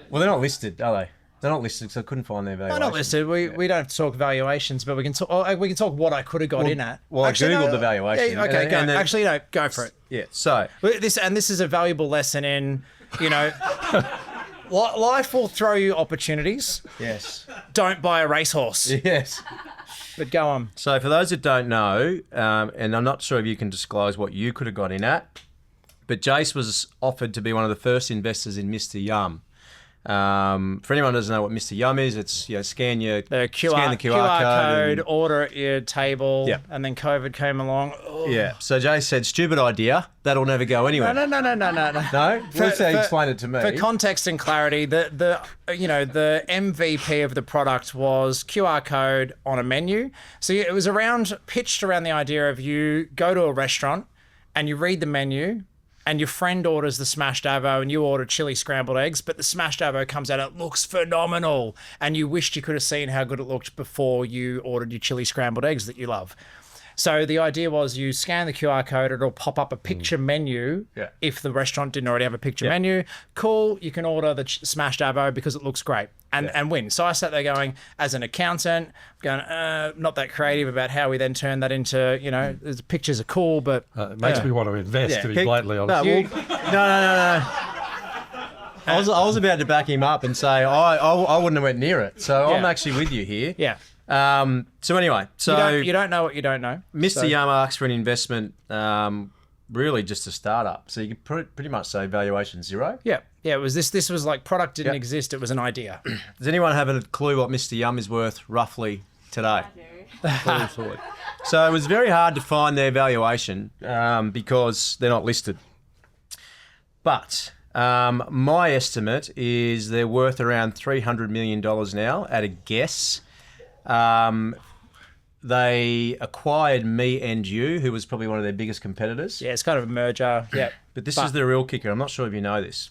Well, they're not listed, are they? They're not listed because I couldn't find their No, valuation. not listed. We don't have to talk valuations, but we can talk. We can talk what I could have got in at. Well, I googled the valuation. Yeah, okay, and go. then- Actually, no, go for it. Yeah, so... This is a valuable lesson in, you know, life will throw you opportunities. Yes. Don't buy a racehorse. Yes. But go on. So for those that don't know, and I'm not sure if you can disclose what you could have got in at, but Jase was offered to be one of the first investors in Mr. Yum. For anyone who doesn't know what Mr. Yum is, it's scan the QR code, code, order at your table, Yeah. and then COVID came along. Oh. Yeah. So Jase said, "Stupid idea. That'll never go anywhere." No. No. Let's explain it to me. For context and clarity, the MVP of the product was QR code on a menu. So it was pitched around the idea of you go to a restaurant and you read the menu. And your friend orders the smashed avo and you order chili scrambled eggs, but the smashed avo comes out, it looks phenomenal. And you wished you could have seen how good it looked before you ordered your chili scrambled eggs that you love. So the idea was you scan the QR code, it'll pop up a picture menu Yeah. if the restaurant didn't already have a picture menu. Cool, you can order the smashed avo because it looks great and win. So I sat there going, as an accountant, going, not that creative about how we then turn that into, the pictures are cool, but... It makes me want to invest, to be blatantly honest. No. I was about to back him up and say I wouldn't have went near it. So I'm actually with you here. Yeah. So anyway, You don't know what you don't know. Mr. Yum asks for an investment, really just a startup. So you could pretty much say valuation 0. Yeah. It was this was like product didn't exist, it was an idea. Does anyone have a clue what Mr. Yum is worth roughly today? Moving forward. So it was very hard to find their valuation because they're not listed. But my estimate is they're worth around $300 million now at a guess. They acquired Me and You, who was probably one of their biggest competitors. Yeah, it's kind of a merger. Yeah. But this is the real kicker. I'm not sure if you know this.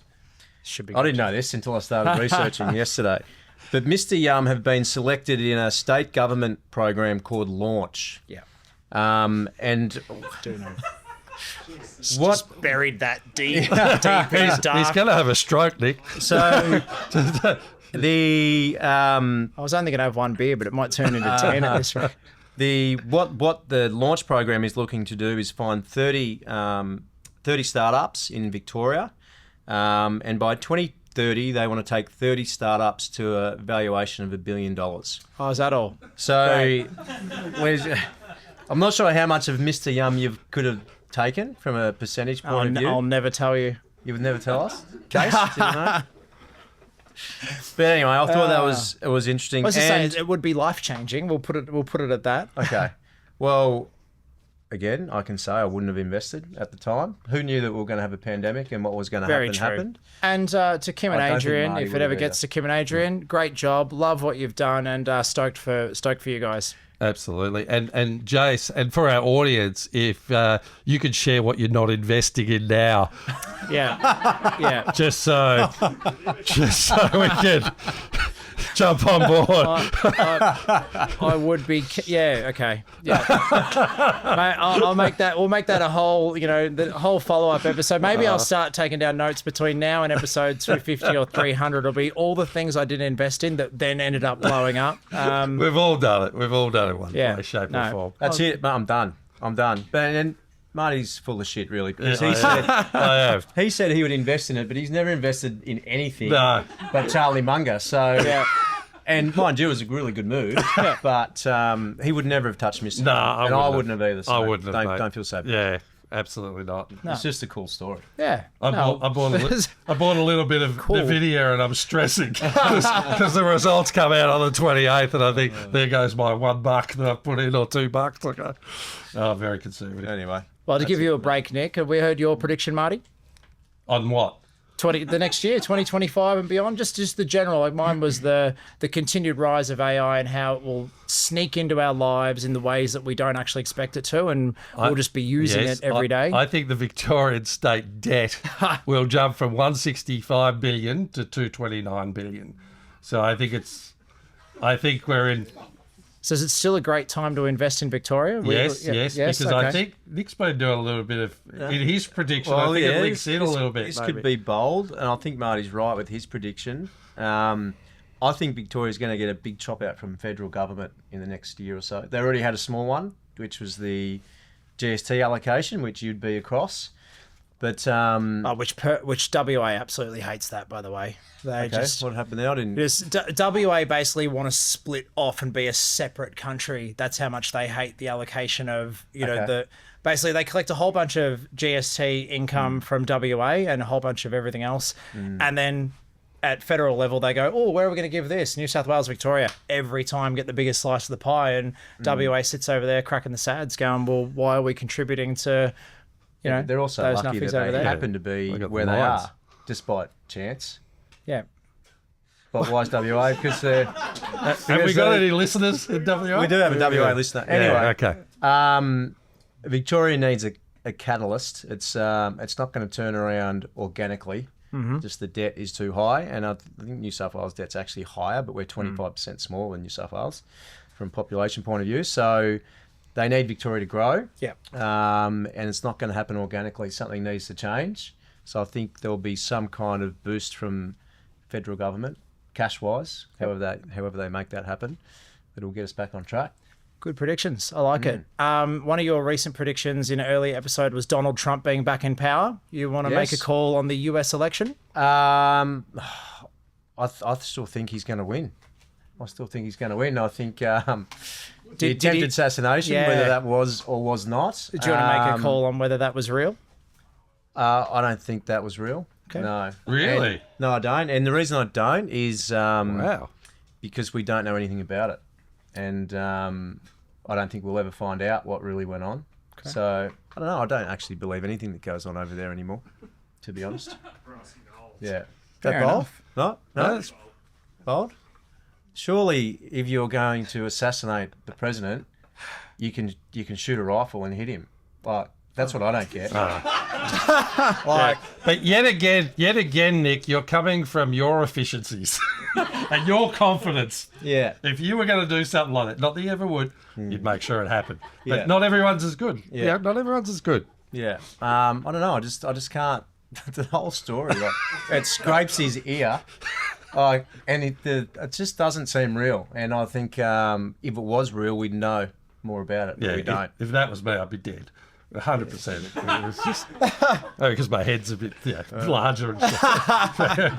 Should be I didn't know this until I started researching yesterday. But Mr. Yum have been selected in a state government program called Launch. Yeah. And Do know. What? Buried that deep in his dark. He's going to have a stroke, Nick. So the I was only going to have one beer, but it might turn into 10 at this rate. what the launch program is looking to do is find 30 startups in Victoria, and by 2030 they want to take 30 startups to a valuation of $1 billion. Oh, is that all? So I'm not sure how much of Mr. Yum you could have taken from a percentage point of view. I'll never tell you. You would never tell us? Case? Didn't know? But anyway, I thought it was interesting. I was just saying, it would be life changing. We'll put it at that. Okay. Well, again, I can say I wouldn't have invested at the time. Who knew that we were going to have a pandemic and what was going to Very happen true. happened? And to Kim and I don't think Adrian, Marty if would it ever have gets to Kim and Adrian, great job. Love what you've done, and stoked for you guys. Absolutely. And Jase, and for our audience, if you could share what you're not investing in now, Yeah. just so we can jump on board. I would be. Yeah. Okay. Yeah. Mate, I'll make that. We'll make that a whole. The whole follow-up episode. Maybe I'll start taking down notes between now and episode 250 or 300. It'll be all the things I didn't invest in that then ended up blowing up. We've all done it. We've all done it one way, shape, or form. That's it. I'm done. But then Marty's full of shit, really. Because I have. he said he would invest in it, but he's never invested in anything No. but Charlie Munger. So, Yeah. and mind you, it was a really good move, but he would never have touched Mr. No, and I wouldn't have either. So I wouldn't have. Mate. Don't feel so bad. Yeah, absolutely not. It's just a cool story. Yeah. I bought a little bit of Nvidia, and I'm stressing because the results come out on the 28th, and I think there goes my $1 that I've put in, or $2. Okay. Oh, very conservative. Anyway. Well, to give you a break, Nick, have we heard your prediction, Marty? On what? The next year, 2025 and beyond, just the general. Like mine was the continued rise of AI and how it will sneak into our lives in the ways that we don't actually expect it to, and we'll just be using it every day. I think the Victorian state debt will jump from 165 billion to 229 billion. So I think we're in. So is it still a great time to invest in Victoria? Yes, because I okay. think Nick's been doing a little bit of, in his prediction, I think it links in a little bit. This could be bold, and I think Marty's right with his prediction. I think Victoria's going to get a big chop out from federal government in the next year or so. They already had a small one, which was the GST allocation, which you'd be across. But which WA absolutely hates that, by the way. What happened there? I didn't. WA basically want to split off and be a separate country. That's how much they hate the allocation of basically they collect a whole bunch of GST income from WA and a whole bunch of everything else, and then at federal level they go, oh, where are we going to give this? New South Wales, Victoria, every time get the biggest slice of the pie, and WA sits over there cracking the sads, going, well, why are we contributing to? They're also those lucky nuffies that over they there. happen to be They got where the they lines. are, despite chance. Yeah. But why is WA? Because they're... Have we got any listeners in WA? We do have a WA listener. Anyway, okay. Victoria needs a catalyst. It's not going to turn around organically. Just the debt is too high, and I think New South Wales debt's actually higher, but we're 25% smaller than New South Wales from a population point of view. So they need Victoria to grow. Yeah. And it's not going to happen organically. Something needs to change. So I think there'll be some kind of boost from federal government, cash-wise, however they make that happen, that'll get us back on track. Good predictions. I like it. One of your recent predictions in an early episode was Donald Trump being back in power. You want to make a call on the US election? I still think he's going to win. I think the attempted assassination, whether that was or was not. Do you want to make a call on whether that was real? I don't think that was real. Okay. No. Really? No, I don't. And the reason I don't is Wow. because we don't know anything about it. And I don't think we'll ever find out what really went on. Okay. So, I don't know. I don't actually believe anything that goes on over there anymore, to be honest. Yeah. Fair That bold? enough. No? That's- Bold? Surely, if you're going to assassinate the president, you can shoot a rifle and hit him. Like, that's what I don't get. Like, But yet again, Nick, you're coming from your efficiencies and your confidence. yeah. If you were going to do something like that, not that you ever would, you'd make sure it happened. But Yeah. not everyone's as good. Yeah. Not everyone's as good. Yeah. I don't know. I just can't. The whole story. Like, it scrapes his ear. And it just doesn't seem real. And I think if it was real, we'd know more about it. But we don't. If that was me, I'd be dead. 100%. It was just because my head's a bit larger and shit.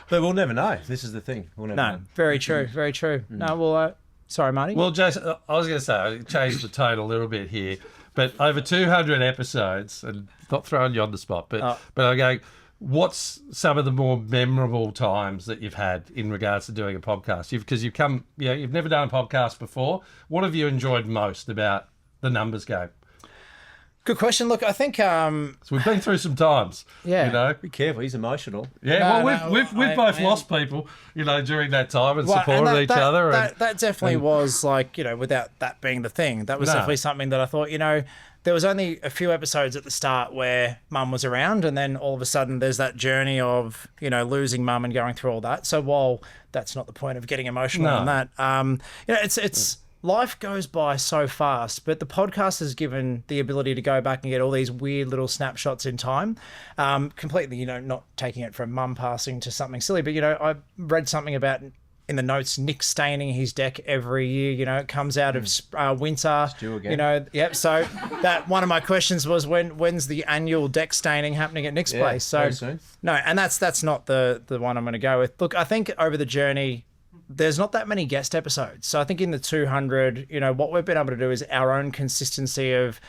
But we'll never know. This is the thing. We'll never know. Very true. Very true. No, well, sorry, Marty. Well, Jase, I was going to say, I changed the tone a little bit here, but over 200 episodes, and not throwing you on the spot, but I'm going, what's some of the more memorable times that you've had in regards to doing a podcast? Because you've come, you've never done a podcast before. What have you enjoyed most about the numbers game? Good question. Look, I think So we've been through some times. Yeah. You know. Be careful. He's emotional. Yeah. We've both lost people, during that time and supported each other. That definitely was like, without that being the thing, that was definitely something that I thought, there was only a few episodes at the start where Mum was around, and then all of a sudden there's that journey of, losing Mum and going through all that. So while that's not the point of getting emotional on that, it's life goes by so fast, but the podcast has given the ability to go back and get all these weird little snapshots in time. Completely, not taking it from Mum passing to something silly, but, I read something about in the notes, Nick staining his deck every year, it comes out of winter, Stew again. So that one of my questions was when's the annual deck staining happening at Nick's place? So very soon. No, and that's not the one I'm going to go with. Look, I think over the journey, there's not that many guest episodes. So I think in the 200, what we've been able to do is our own consistency of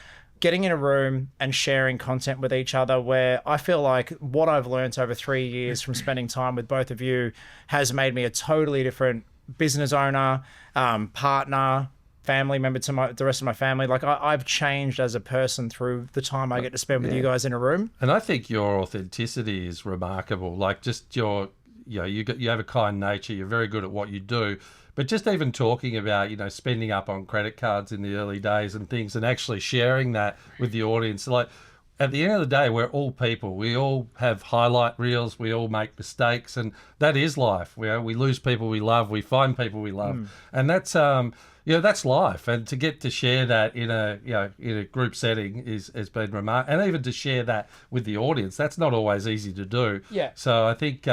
getting in a room and sharing content with each other, where I feel like what I've learned over 3 years from spending time with both of you has made me a totally different business owner, partner, family member to the rest of my family. Like I've changed as a person through the time I get to spend with you guys in a room. And I think your authenticity is remarkable. Like just your... you have a kind nature. You're very good at what you do, but just even talking about spending up on credit cards in the early days and things, and actually sharing that with the audience. Like at the end of the day, we're all people. We all have highlight reels. We all make mistakes, and that is life. We lose people we love. We find people we love, and that's that's life. And to get to share that in a group setting has been remarkable, and even to share that with the audience, that's not always easy to do. Yeah. So I think.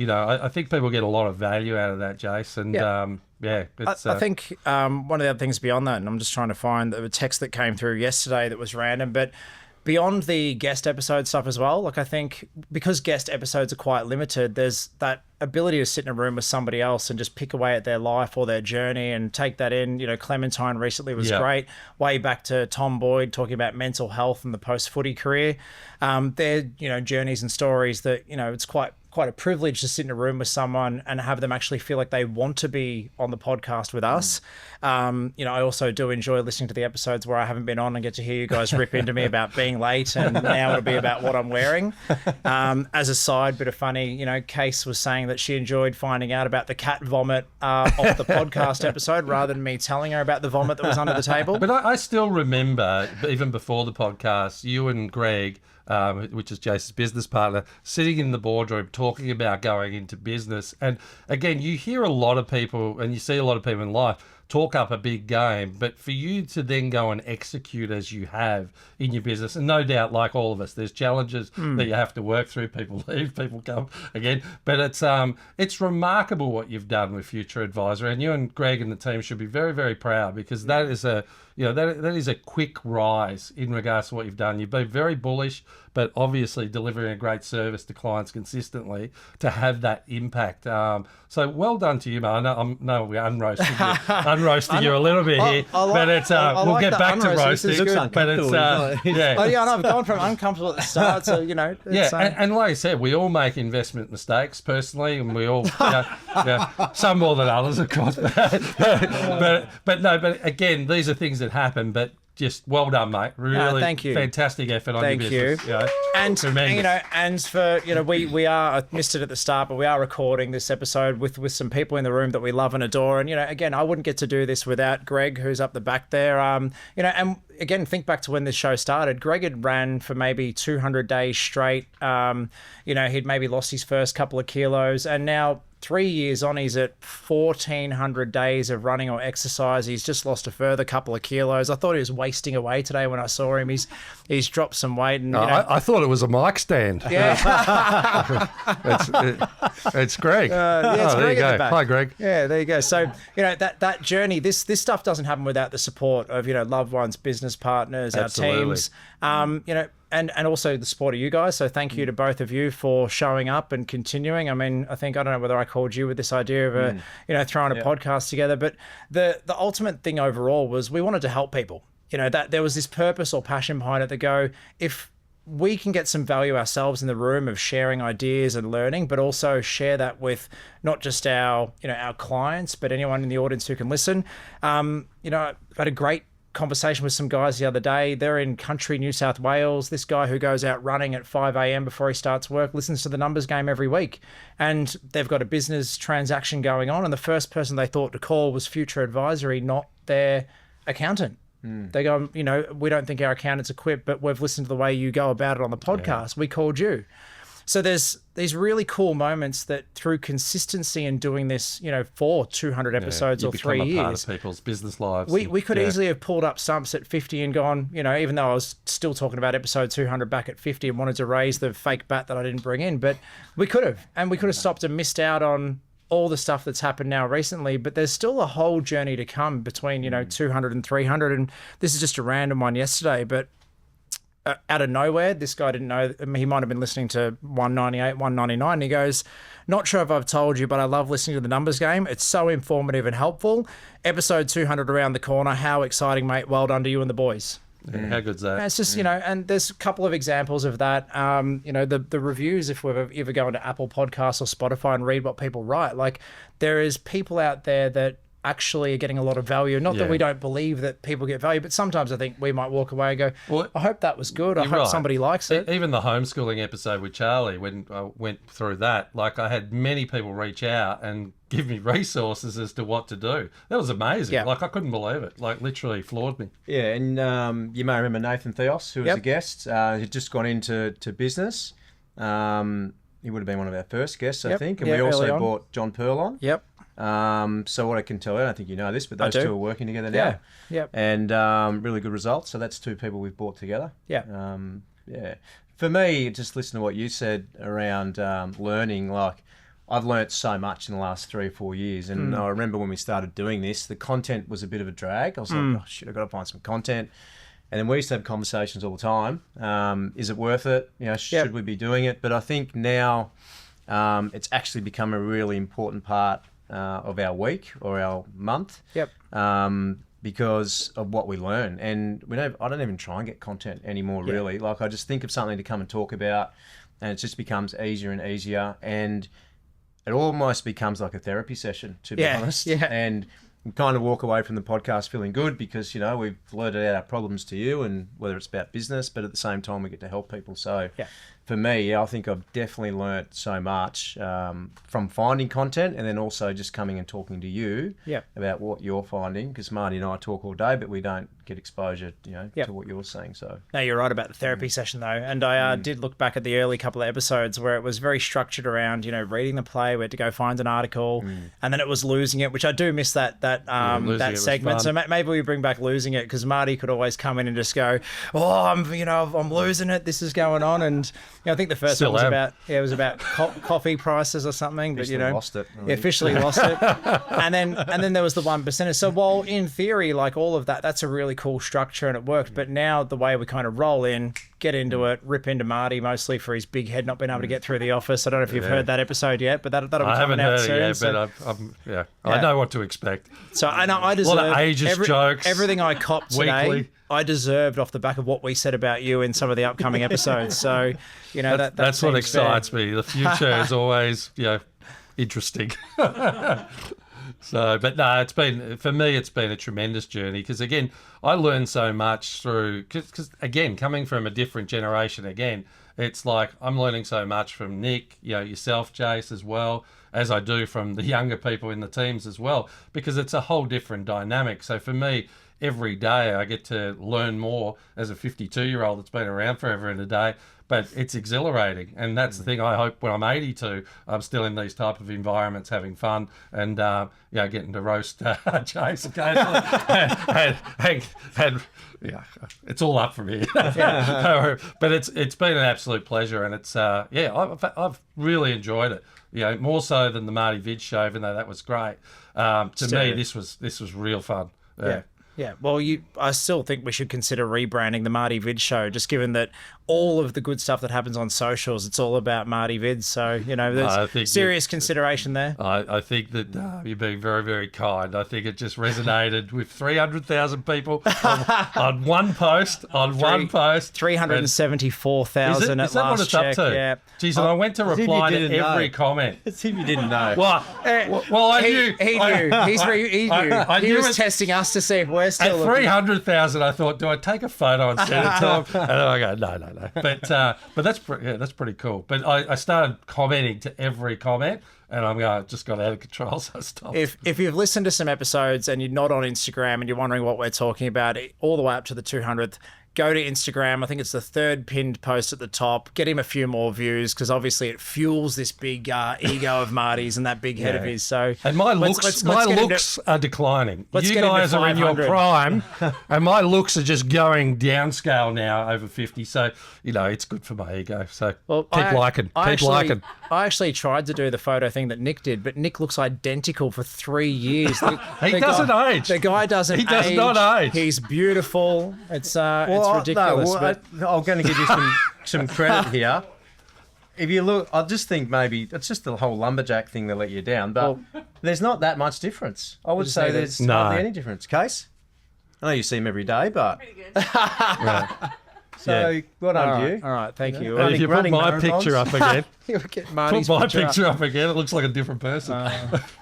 I think people get a lot of value out of that, Jase. And, I think one of the other things beyond that, and I'm just trying to find the text that came through yesterday that was random, but beyond the guest episode stuff as well, like I think because guest episodes are quite limited, there's that ability to sit in a room with somebody else and just pick away at their life or their journey and take that in. Clementine recently was great. Way back to Tom Boyd talking about mental health and the post-footy career. They're, journeys and stories that, it's quite a privilege to sit in a room with someone and have them actually feel like they want to be on the podcast with us. I also do enjoy listening to the episodes where I haven't been on and get to hear you guys rip into me about being late, and now it'll be about what I'm wearing. As a side bit of funny, Case was saying that she enjoyed finding out about the cat vomit off the podcast episode rather than me telling her about the vomit that was under the table. But I still remember, even before the podcast, you and Greg, which is Jase's business partner, sitting in the boardroom talking about going into business. And again, you hear a lot of people and you see a lot of people in life talk up a big game, but for you to then go and execute as you have in your business, and no doubt, like all of us, there's challenges that you have to work through. People leave, people come again, but it's remarkable what you've done with Future Advisor, and you and Greg and the team should be very, very proud, because that is that is a quick rise in regards to what you've done. You've been very bullish, but obviously delivering a great service to clients consistently to have that impact. So well done to you, man. We're unroasting you a little bit here, but it's we'll get back to roasting. But it's I've gone from uncomfortable at the start, so and like I said, we all make investment mistakes personally, and we all some more than others, of course. But again, these are things that happen, but just well done, mate. Really, thank you. Fantastic effort on your business. Thank you. And and for we are, I missed it at the start, but we are recording this episode with some people in the room that we love and adore. And again, I wouldn't get to do this without Greg, who's up the back there. And again, think back to when this show started. Greg had ran for maybe 200 days straight. He'd maybe lost his first couple of kilos, and now 3 years on, he's at 1,400 days of running or exercise. He's just lost a further couple of kilos. I thought he was wasting away today when I saw him. He's dropped some weight. And, I thought it was a mic stand. yeah. It's Greg. It's there you Greg at go. the back. Hi, Greg. Yeah, there you go. So, that journey, this stuff doesn't happen without the support of, loved ones, business partners, Absolutely. our teams, and also the support of you guys. So thank you to both of you for showing up and continuing. I mean, I don't know whether I called you with this idea of throwing a podcast together, but the ultimate thing overall was we wanted to help people. That there was this purpose or passion behind it that go, if we can get some value ourselves in the room of sharing ideas and learning, but also share that with not just our clients, but anyone in the audience who can listen. I had a great conversation with some guys the other day. They're in country New South Wales. This guy who goes out running at 5 a.m. before he starts work listens to the numbers game every week, and they've got a business transaction going on, and the first person they thought to call was Future Advisory, not their accountant. They go, we don't think our accountant's equipped, but we've listened to the way you go about it on the podcast. We called you. So there's these really cool moments that through consistency in doing this, for 200 episodes or 3 years, become a part of people's business lives. We could easily have pulled up sumps at 50 and gone, even though I was still talking about episode 200 back at 50 and wanted to raise the fake bat that I didn't bring in, but we could have, and we could have stopped and missed out on all the stuff that's happened now recently, but there's still a whole journey to come between, 200 and 300. And this is just a random one yesterday, but out of nowhere, this guy didn't know. He might have been listening to 198, 199. And he goes, not sure if I've told you, but I love listening to the numbers game. It's so informative and helpful. Episode 200 around the corner. How exciting, mate. Well done to you and the boys. Yeah, how good's that? And it's just, and there's a couple of examples of that. The reviews, if we've ever go into Apple Podcasts or Spotify and read what people write, like there is people out there that actually are getting a lot of value. Not that we don't believe that people get value, but sometimes I think we might walk away and go, well, I hope that was good. I hope somebody likes it. Even the homeschooling episode with Charlie, when I went through that, like I had many people reach out and give me resources as to what to do. That was amazing. Yeah. Like I couldn't believe it. Like literally floored me. Yeah, and you may remember Nathan Theos, who was a guest. He'd just gone into business. He would have been one of our first guests, I think. And we also brought John Pearl on. Yep. So what I can tell you, I don't think you know this, but those two are working together now. Yeah. And really good results. So that's two people we've brought together. Yeah. For me, just listen to what you said around learning. Like I've learnt so much in the last 3 or 4 years. And I remember when we started doing this, the content was a bit of a drag. I was like, oh shit, I've got to find some content. And then we used to have conversations all the time. Is it worth it? Should we be doing it? But I think now it's actually become a really important part of our week or our month. Yep. Because of what we learn. And I don't even try and get content anymore, really. Like I just think of something to come and talk about, and it just becomes easier and easier. And it almost becomes like a therapy session, to be honest. Yeah. And we kind of walk away from the podcast feeling good because, we've blurted out our problems to you, and whether it's about business, but at the same time we get to help people. So for me, I think I've definitely learnt so much from finding content, and then also just coming and talking to you about what you're finding, because Marty and I talk all day, but we don't get exposure, to what you're saying. So no, you're right about the therapy session though, and I did look back at the early couple of episodes where it was very structured around reading the play. We had to go find an article, and then it was losing it, which I do miss that segment. So maybe we bring back losing it, because Marty could always come in and just go, I'm losing it. This is going on, and I think the first one was about coffee prices or something, but lost it. Officially lost it, and then there was the 1%. So while in theory, like all of that's a really cool structure and it worked, but now the way we kind of roll in, get into it, rip into Marty mostly for his big head not being able to get through the office. I don't know if you've heard that episode yet, but that'll be coming out soon. I know what to expect. So I deserve a lot of ageist jokes. Everything I copped today. Weekly. I deserved off the back of what we said about you in some of the upcoming episodes. So, that's what excites me. The future is always, interesting. So, but no, it's been a tremendous journey, because again, I learned so much through, because again, coming from a different generation, again, it's like I'm learning so much from Nick, yourself, Jase, as well as I do from the younger people in the teams as well, because it's a whole different dynamic. So for me, every day I get to learn more as a 52-year-old that's been around forever and a day. but it's exhilarating, and that's the thing. I hope when I'm 82, I'm still in these type of environments, having fun, and getting to roast Jase occasionally, and yeah, it's all up from here. But it's been an absolute pleasure, and it's I've really enjoyed it. More so than the Marty Vid show, even though that was great. To me, this was real fun. Yeah. Well, I still think we should consider rebranding the Marty Vid show, just given that all of the good stuff that happens on socials, it's all about Marty Vid. So, there's serious consideration there. I think that you're being very, very kind. I think it just resonated with 300,000 people on one post. 374,000 at last what it's check. Up to? Yeah. Jeez, and I went to reply to every comment. Let's see if you didn't know. Well, I knew. He knew. He knew. He was testing us to see if we're still at 300,000. I thought, do I take a photo and send it to him? And then I go, no. But that's pretty cool. But I started commenting to every comment, and I just got out of control, so I stopped. If you've listened to some episodes and you're not on Instagram and you're wondering what we're talking about, all the way up to the 200th, go to Instagram. I think it's the third pinned post at the top. Get him a few more views, because obviously it fuels this big ego of Marty's and that big head of his. So, and my looks are declining. You guys are in your prime, and my looks are just going downscale now over 50. So it's good for my ego. So keep liking. I actually tried to do the photo thing that Nick did, but Nick looks identical for 3 years. He doesn't age. The guy doesn't. He does not age. He's beautiful. It's ridiculous. I'm going to give you some credit here. If you look, I just think maybe it's just the whole lumberjack thing that let you down, but there's not that much difference. I would say there's hardly any difference. Case? I know you see him every day, but... Pretty good. Right. So, well done, you. All right, thank you. And if you put my picture up again, Get Marty's picture up again, it looks like a different person.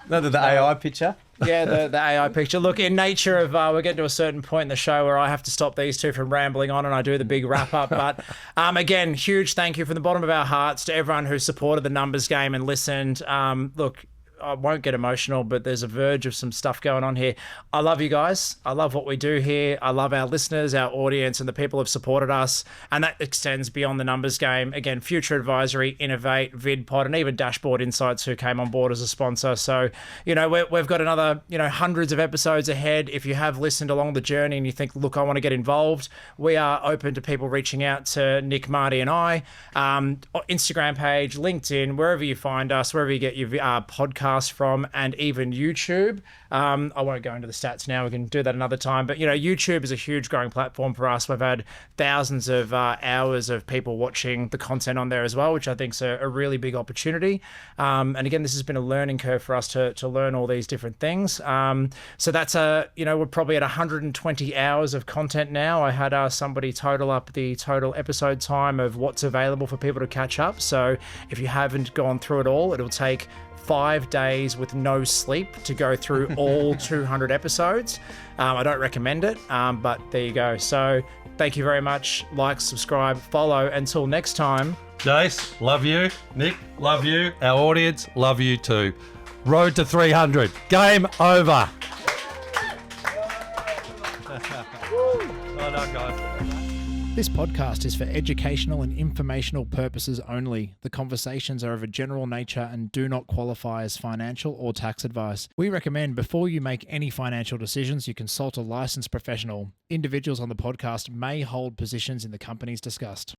No, the AI picture. Yeah, the AI picture. Look, in nature of we're getting to a certain point in the show where I have to stop these two from rambling on and I do the big wrap up. But again, huge thank you from the bottom of our hearts to everyone who supported the numbers game and listened. Look, I won't get emotional, but there's a verge of some stuff going on here. I love you guys. I love what we do here. I love our listeners, our audience, and the people who have supported us. And that extends beyond the numbers game. Again, Future Advisory, Inovayt, VidPod, and even Dashboard Insights, who came on board as a sponsor. So, we've got another, hundreds of episodes ahead. If you have listened along the journey and you think, look, I want to get involved, we are open to people reaching out to Nick, Marty, and I. Instagram page, LinkedIn, wherever you find us, wherever you get your podcast from, and even YouTube. I won't go into the stats now. We can do that another time. But, YouTube is a huge growing platform for us. We've had thousands of hours of people watching the content on there as well, which I think is a really big opportunity. And again, this has been a learning curve for us to learn all these different things. So that's we're probably at 120 hours of content now. I had somebody total up the total episode time of what's available for people to catch up. So if you haven't gone through it all, it'll take 5 days with no sleep to go through all 200 episodes. I don't recommend it, but there you go. So thank you very much. Like, subscribe, follow. Until next time. Jase, love you. Nick, love you. Our audience, love you too. Road to 300. Game over. Well done, guys. This podcast is for educational and informational purposes only. The conversations are of a general nature and do not qualify as financial or tax advice. We recommend before you make any financial decisions, you consult a licensed professional. Individuals on the podcast may hold positions in the companies discussed.